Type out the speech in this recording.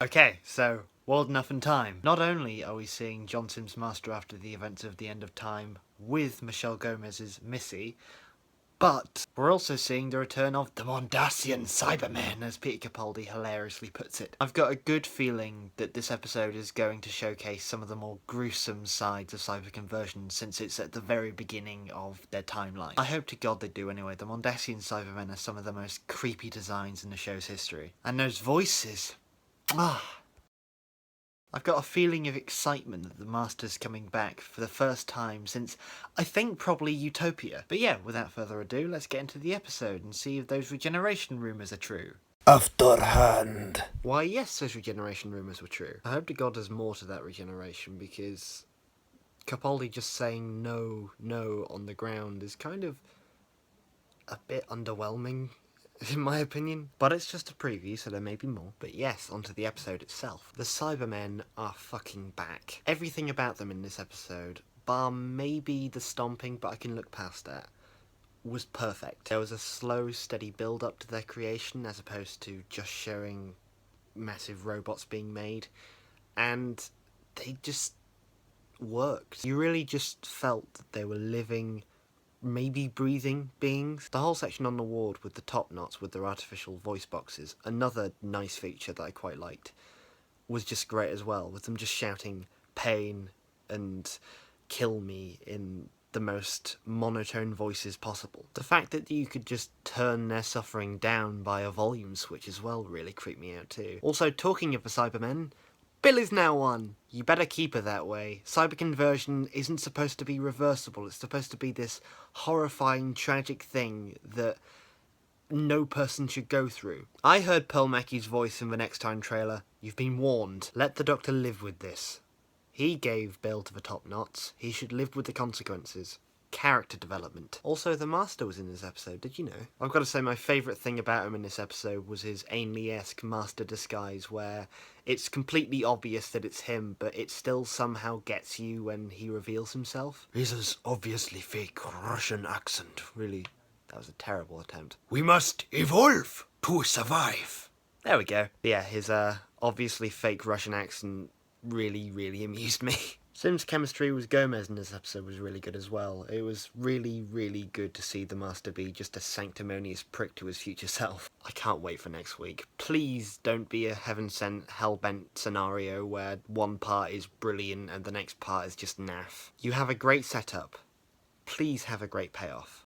Okay, so World Enough and Time. Not only are we seeing John Sims Master after the events of the End of Time with Michelle Gomez's Missy, but we're also seeing the return of the Mondasian Cybermen, as Peter Capaldi hilariously puts it. I've got a good feeling that this episode is going to showcase some of the more gruesome sides of cyberconversion, since it's at the very beginning of their timeline. I hope to God they do anyway. The Mondasian Cybermen are some of the most creepy designs in the show's history. And those voices... I've got a feeling of excitement that the Master's coming back for the first time since, I think, probably Utopia. But yeah, without further ado, let's get into the episode and see if those regeneration rumours are true. Afterhand. Why, yes, those regeneration rumours were true. I hope to God there's more to that regeneration, because Capaldi just saying no, no on the ground is kind of a bit underwhelming, in my opinion. But it's just a preview, so there may be more. But yes, onto the episode itself. The Cybermen are fucking back. Everything about them in this episode, bar maybe the stomping, but I can look past that, was perfect. There was a slow, steady build up to their creation, as opposed to just showing massive robots being made. And they just worked. You really just felt that they were living, maybe breathing beings. The whole section on the ward with the top knots with their artificial voice boxes, another nice feature that I quite liked, was just great as well, with them just shouting pain and kill me in the most monotone voices possible. The fact that you could just turn their suffering down by a volume switch as well really creeped me out too. Also, talking of the Cybermen, Bill is now one. You better keep her that way. Cyberconversion isn't supposed to be reversible. It's supposed to be this horrifying, tragic thing that no person should go through. I heard Pearl Mackey's voice in the Next Time trailer. You've been warned. Let the Doctor live with this. He gave Bill to the top knots. He should live with the consequences. Character development. Also, the Master was in this episode, did you know? I've got to say my favourite thing about him in this episode was his Ainley-esque Master disguise, where it's completely obvious that it's him, but it still somehow gets you when he reveals himself. He's an obviously fake Russian accent. Really, that was a terrible attempt. We must evolve to survive. There we go. Yeah, his obviously fake Russian accent really amused me. Sim's chemistry with Gomez in this episode was really good as well. It was really good to see the Master be just a sanctimonious prick to his future self. I can't wait for next week. Please don't be a heaven-sent, hell-bent scenario where one part is brilliant and the next part is just naff. You have a great setup. Please have a great payoff.